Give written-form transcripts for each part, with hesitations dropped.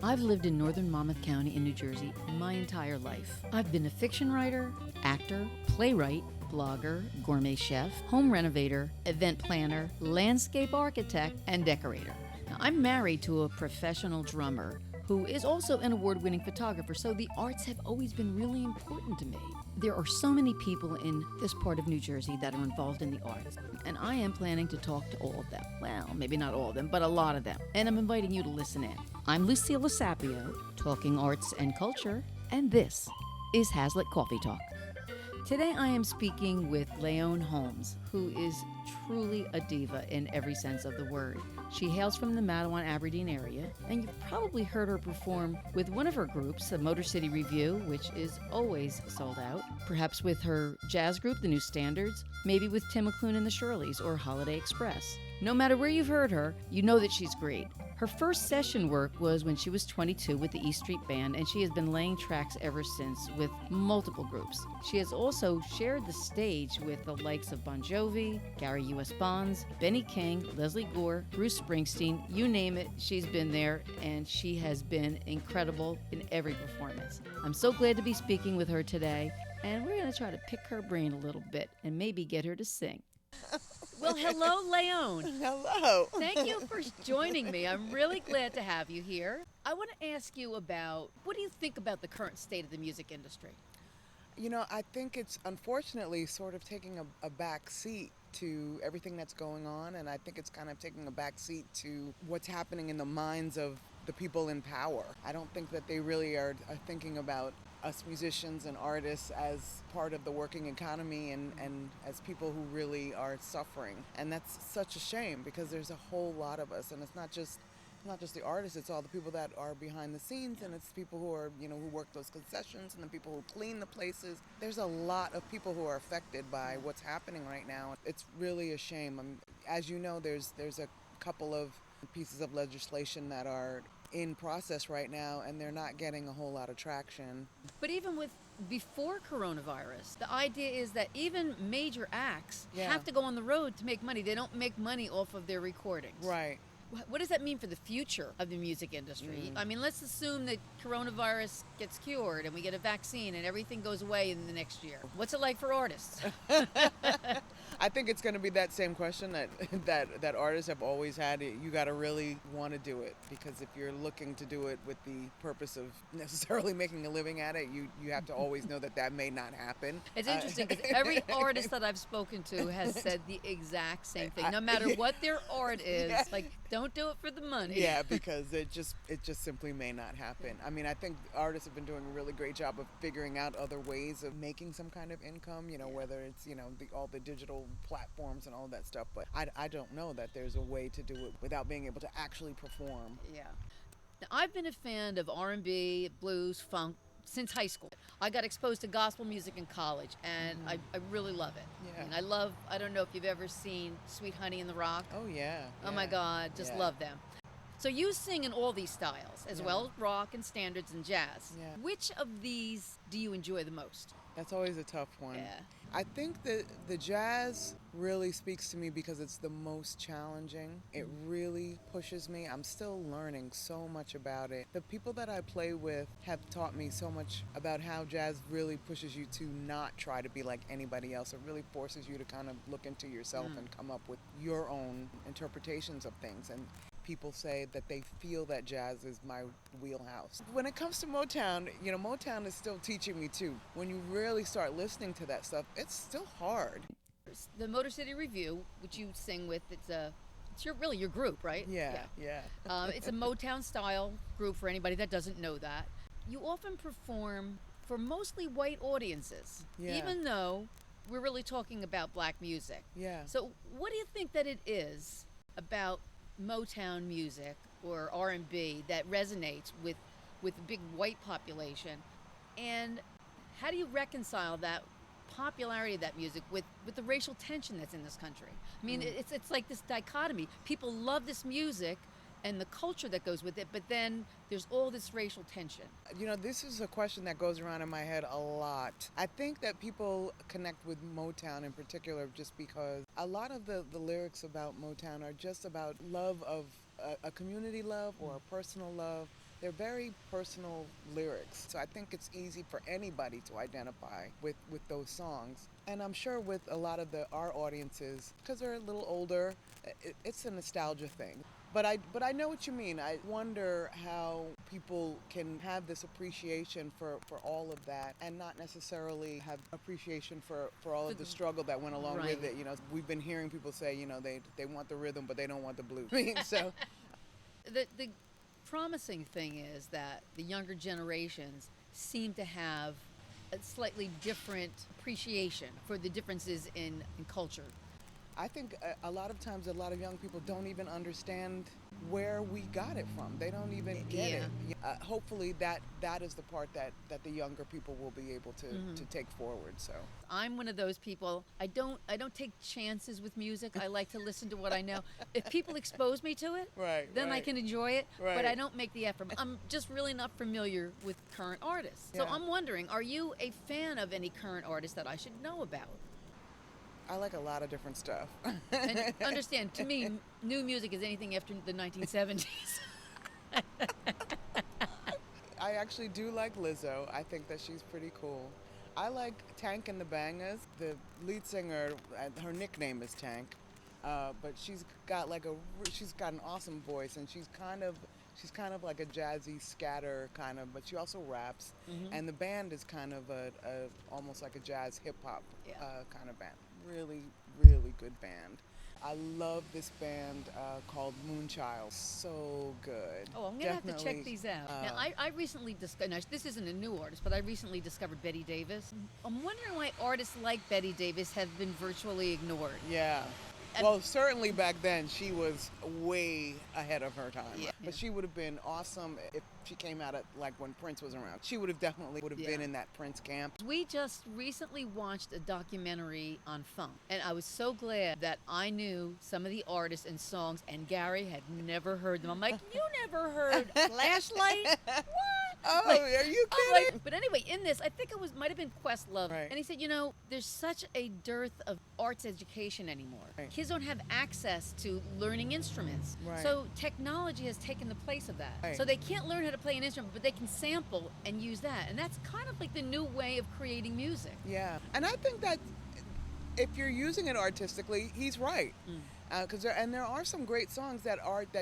I've lived in northern Monmouth County in New Jersey my entire life. I've been a fiction writer, actor, playwright, blogger, gourmet chef, home renovator, event planner, landscape architect, and decorator. Now, I'm married to a professional drummer who is also an award-winning photographer, so the arts have always been really important to me. There are so many people in this part of New Jersey that are involved in the arts, and I am planning to talk to all of them. Well, maybe not all of them, but a lot of them. And I'm inviting you to listen in. I'm Lucille Sapio, talking arts and culture, and this is Hazlitt Coffee Talk. Today I am speaking with Layonne Holmes, who is truly a diva in every sense of the word. She hails from the Matawan, Aberdeen area, and you've probably heard her perform with one of her groups, the Motor City Revue, which is always sold out, perhaps with her jazz group, the New Standards, maybe with Tim McClune and the Shirleys or Holiday Express. No matter where you've heard her, you know that she's great. Her first session work was when she was 22 with the E Street Band, and she has been laying tracks ever since with multiple groups. She has also shared the stage with the likes of Bon Jovi, Gary U.S. Bonds, Benny King, Leslie Gore, Bruce Springsteen, you name it, she's been there, and she has been incredible in every performance. I'm so glad to be speaking with her today, and we're going to try to pick her brain a little bit and maybe get her to sing. Well, hello, Layonne. Hello. Thank you for joining me. I'm really glad to have you here. I want to ask you about, what do you think about the current state of the music industry? You know, I think it's unfortunately sort of taking a back seat to everything that's going on, and I think it's kind of taking a back seat to what's happening in the minds of the people in power. I don't think that they really are thinking about us musicians and artists as part of the working economy and as people who really are suffering. And that's such a shame because there's a whole lot of us, and it's not just the artists, it's all the people that are behind the scenes, and it's people who are, who work those concessions and the people who clean the places. There's a lot of people who are affected by what's happening right now. It's really a shame. As you know, there's a couple of pieces of legislation that are in process right now, and they're not getting a whole lot of traction. But even with before coronavirus, the idea is that even major acts have to go on the road to make money. They don't make money off of their recordings. Right. What does that mean for the future of the music industry? I mean, let's assume that coronavirus gets cured and we get a vaccine and everything goes away in the next year. What's it like for artists? I think it's going to be that same question that artists have always had. You got to really want to do it, because if you're looking to do it with the purpose of necessarily making a living at it, you have to always know that may not happen. It's interesting because every artist that I've spoken to has said the exact same thing. No matter what their art is, like, don't do it for the money. Yeah, because it just simply may not happen. I mean, I think artists have been doing a really great job of figuring out other ways of making some kind of income, whether it's, all the digital platforms and all that stuff. But I don't know that there's a way to do it without being able to actually perform. Yeah. Now, I've been a fan of R&B, blues, funk since high school. I got exposed to gospel music in college, and I really love it. Yeah. And I don't know if you've ever seen Sweet Honey in the Rock. Oh, yeah. Oh, my God, just love them. So you sing in all these styles, as well as rock and standards and jazz. Yeah. Which of these do you enjoy the most? That's always a tough one. Yeah. I think that the jazz really speaks to me because it's the most challenging. It really pushes me. I'm still learning so much about it. The people that I play with have taught me so much about how jazz really pushes you to not try to be like anybody else. It really forces you to kind of look into yourself and come up with your own interpretations of things. And people say that they feel that jazz is my wheelhouse. When it comes to Motown, Motown is still teaching me too. When you really start listening to that stuff, it's still hard. The Motor City Revue, which you sing with, it's your group, right? Yeah. It's a Motown style group for anybody that doesn't know that. You often perform for mostly white audiences, even though we're really talking about black music. Yeah. So what do you think that it is about Motown music or R&B that resonates with the big white population, and how do you reconcile that popularity of that music with the racial tension that's in this country? I mean, it's like this dichotomy. People love this music and the culture that goes with it, but then there's all this racial tension. This is a question that goes around in my head a lot. I think that people connect with Motown in particular just because a lot of the lyrics about Motown are just about love of a community love or a personal love they're very personal lyrics. So I think it's easy for anybody to identify with those songs. And I'm sure with a lot of our audiences, because they're a little older, it's a nostalgia thing. But I know what you mean. I wonder how people can have this appreciation for all of that and not necessarily have appreciation for all of the struggle that went along Right. with it. We've been hearing people say, they want the rhythm, but they don't want the blues. I mean, so The promising thing is that the younger generations seem to have a slightly different appreciation for the differences in culture. I think a lot of times a lot of young people don't even understand where we got it from. They don't even get it. Hopefully that is the part that the younger people will be able to take forward. So I'm one of those people. I don't take chances with music. I like to listen to what I know. If people expose me to it, Right, then I right. can enjoy it. But Right. I don't make the effort. I'm just really not familiar with current artists. So Yeah. I'm wondering, are you a fan of any current artists that I should know about? I like a lot of different stuff. And understand, to me, new music is anything after the 1970s. I actually do like Lizzo. I think that she's pretty cool. I like Tank and the Bangers. The lead singer, her nickname is Tank, but she's got an awesome voice, and she's kind of like a jazzy scatter kind of, but she also raps. And the band is kind of a almost like a jazz hip hop Yeah. kind of band. Really, really good band. I love this band called Moonchild. So good. Oh, I'm going to have to check Definitely, these out. Now, I recently discovered, now, this isn't a new artist, but I recently discovered Betty Davis. I'm wondering why artists like Betty Davis have been virtually ignored. Yeah. And- Well, certainly back then she was way ahead of her time. Yeah. But she would have been awesome if she came out at like when Prince was around. She would have definitely been in that Prince camp. We just recently watched a documentary on funk, and I was so glad that I knew some of the artists and songs, and Gary had never heard them. I'm like, you never heard Flashlight? What? Oh, Like, are you I'm kidding? like, but anyway, in this, I think it might have been Questlove, Right. and he said, there's such a dearth of arts education anymore. Right. Kids don't have access to learning instruments, Right. so technology has taken the place of that. Right. So they can't learn how to play an instrument, but they can sample and use that, and that's kind of like the new way of creating music. Yeah. And I think that if you're using it artistically, he's right. There are some great songs that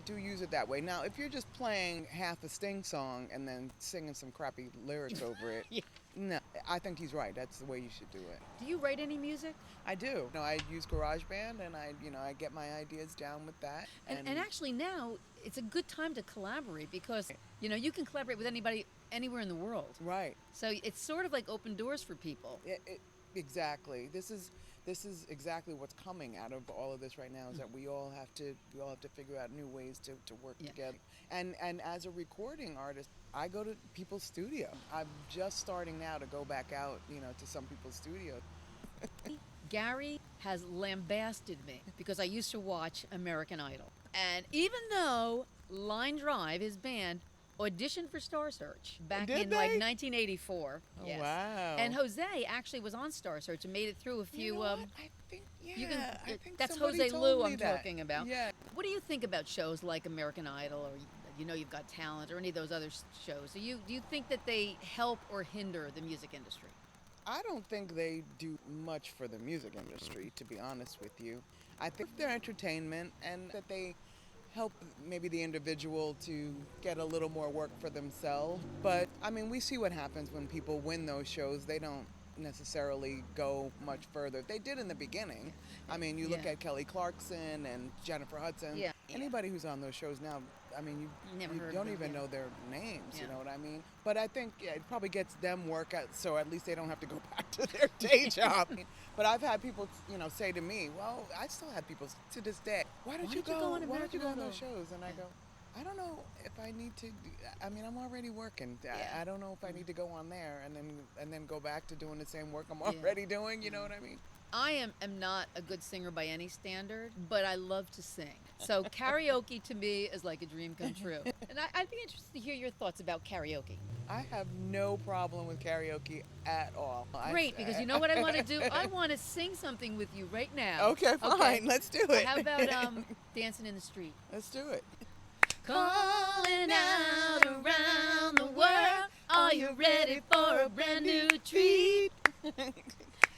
do use it that way. Now, if you're just playing half a Sting song and then singing some crappy lyrics over it, Yeah. no, I think he's right. That's the way you should do it. Do you write any music? I do. I use GarageBand, and I get my ideas down with that. And actually now, it's a good time to collaborate because, you can collaborate with anybody anywhere in the world. Right. So it's sort of like open doors for people. Exactly. This is exactly what's coming out of all of this right now, is that we all have to figure out new ways to work together. And as a recording artist, I go to people's studio. I'm just starting now to go back out, to some people's studio. Gary has lambasted me because I used to watch American Idol. And even though Line Drive, his band, auditioned for Star Search back Did in they? like 1984. Oh, Yes. wow. And Jose actually was on Star Search and made it through a few. You know what? I think, I think that's somebody Jose told Lou me I'm that. talking about. Yeah. What do you think about shows like American Idol or You've Got Talent or any of those other shows? Do you think that they help or hinder the music industry? I don't think they do much for the music industry, to be honest with you. I think they're entertainment, and that they help maybe the individual to get a little more work for themselves. But we see what happens when people win those shows. They don't necessarily go much further. They did in the beginning. You look at Kelly Clarkson and Jennifer Hudson. Yeah. Anybody who's on those shows now, you Never heard of don't them, even yeah. know their names, Yeah. you know what I mean? But I think it probably gets them work out, so at least they don't have to go back to their day job. But I've had people, say to me, well, I still have people to this day, why don't you go on those shows? And I go, I don't know if I need to. I'm already working. Yeah. I don't know if I need to go on there and then go back to doing the same work I'm already doing. You know what I mean? I am not a good singer by any standard, but I love to sing. So karaoke to me is like a dream come true. And I'd be interested to hear your thoughts about karaoke. I have no problem with karaoke at all. Great, because you know what I want to do? I want to sing something with you right now. Okay, fine. Let's do it. How about dancing in the street? Let's do it. calling out around the world. Are you ready for a brand new treat?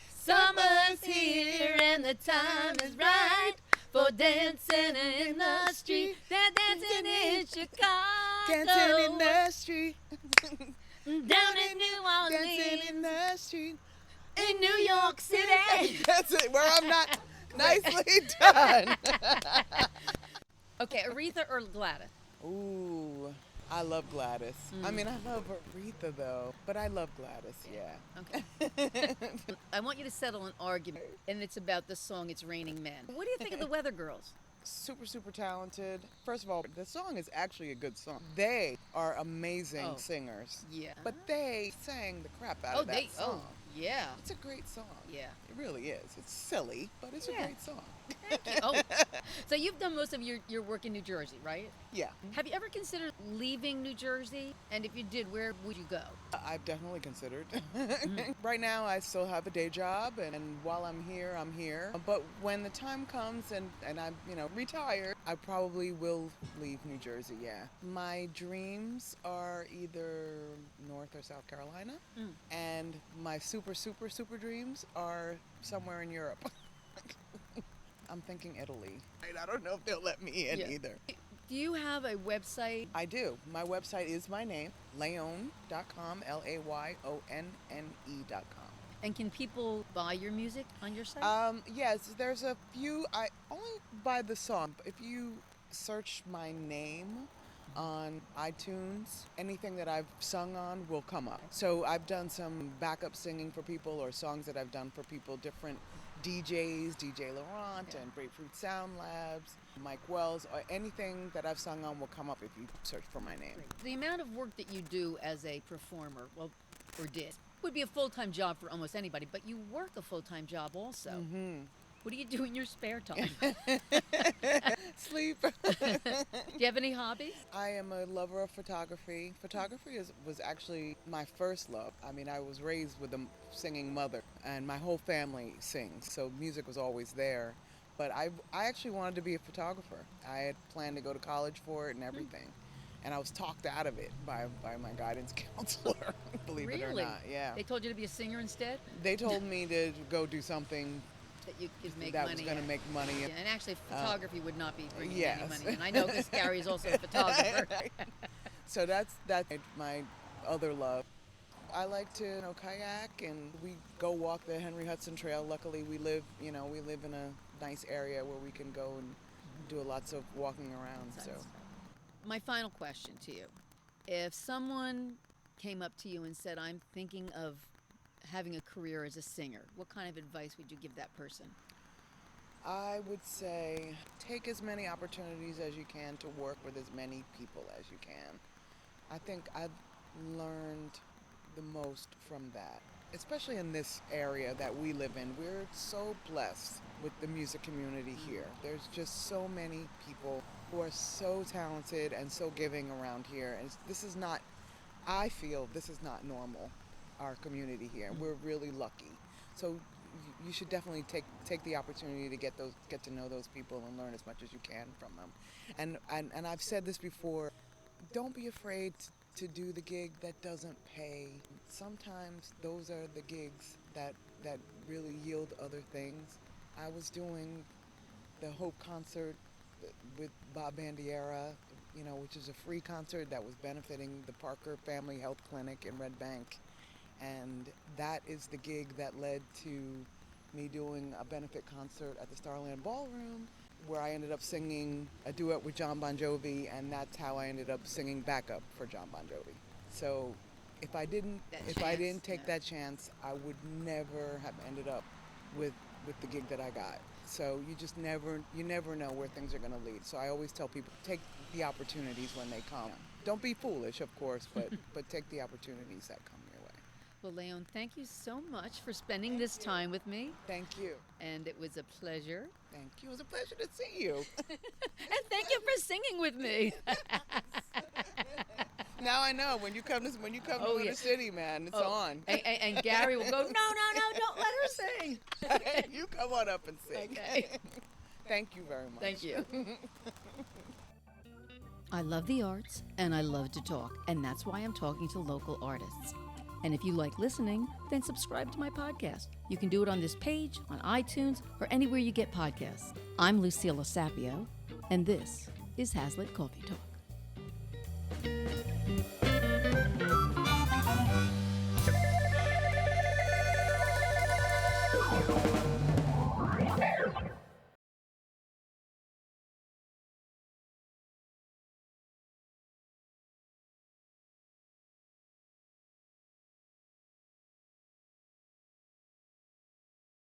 Summer's here and the time is right for dancing in the street. They're dancing in Chicago, Dancing in the street. down in New Dancing Orleans, in the street. in New York City. That's it. Where I'm not nicely done. Okay, Aretha or Gladys? Ooh, I love Gladys. I mean, I love Aretha though, but I love Gladys. Yeah. Okay. I want you to settle an argument, and it's about the song "It's Raining Men." What do you think of the Weather Girls? Super, super talented. First of all, the song is actually a good song. They are amazing singers. Yeah. But they sang the crap out of that song. Yeah. It's a great song. Yeah. It really is. It's silly, but it's a great song. Thank you. Oh, so you've done most of your work in New Jersey, right? Yeah. Have you ever considered leaving New Jersey? And if you did, where would you go? I've definitely considered. Right now, I still have a day job, and while I'm here, I'm here. But when the time comes and I'm, retired, I probably will leave New Jersey, yeah. My dreams are either North or South Carolina, and my super, super, super dreams are somewhere in Europe. I'm thinking Italy. I don't know if they'll let me in either. Do you have a website? I do. My website is my name, Layonne.com, Layonne.com. And can people buy your music on your site? Yes, there's a few. I only buy the song. If you search my name on iTunes, anything that I've sung on will come up. So I've done some backup singing for people, or songs that I've done for people, different DJs, DJ Laurent and Grapefruit Sound Labs, Mike Wells, or anything that I've sung on will come up if you search for my name. The amount of work that you do as a performer, or did, would be a full-time job for almost anybody, but you work a full-time job also. Mm-hmm. What do you do in your spare time? Sleep. Do you have any hobbies? I am a lover of photography. Photography was actually my first love. I mean, I was raised with a singing mother, and my whole family sings, so music was always there. But I actually wanted to be a photographer. I had planned to go to college for it and everything. And I was talked out of it by my guidance counselor, believe it or not. Yeah. They told you to be a singer instead? They told me to go do something that you could make that money was going to make money. Yeah, and actually photography would not be bringing any money. And I know because Gary is also a photographer. So that's my other love. I like to kayak, and we go walk the Henry Hudson Trail. Luckily, we live in a nice area where we can go and do lots of walking around. So, my final question to you: if someone came up to you and said, "I'm thinking of having a career as a singer," what kind of advice would you give that person? I would say take as many opportunities as you can to work with as many people as you can. I think I've learned the most from that, especially in this area that we live in. We're so blessed with the music community here. There's just so many people who are so talented and so giving around here. And I feel this is not normal, our community here. We're really lucky. So you should definitely take the opportunity to get to know those people and learn as much as you can from them. And I've said this before, don't be afraid to do the gig that doesn't pay. Sometimes those are the gigs that really yield other things. I was doing the Hope concert with Bobby Bandiera, which is a free concert that was benefiting the Parker Family Health Clinic in Red Bank. And that is the gig that led to me doing a benefit concert at the Starland Ballroom, where I ended up singing a duet with John Bon Jovi, and that's how I ended up singing backup for John Bon Jovi. So if I didn't take that chance, I would never have ended up with the gig that I got. So you never know where things are going to lead. So I always tell people, take the opportunities when they come. Don't be foolish, of course, but take the opportunities that come your way. Well, Layonne, thank you so much for spending this time with me. Thank you. And it was a pleasure. Thank you. It was a pleasure to see you. And thank you for singing with me. Now I know when you come to Motor City, man, it's on. And Gary will go, no, don't let her sing. You come on up and sing. Okay. Thank you very much. Thank you. I love the arts and I love to talk, and that's why I'm talking to local artists. And if you like listening, then subscribe to my podcast. You can do it on this page, on iTunes, or anywhere you get podcasts. I'm Lucilla Sapio, and this is Hazlitt Coffee Talk.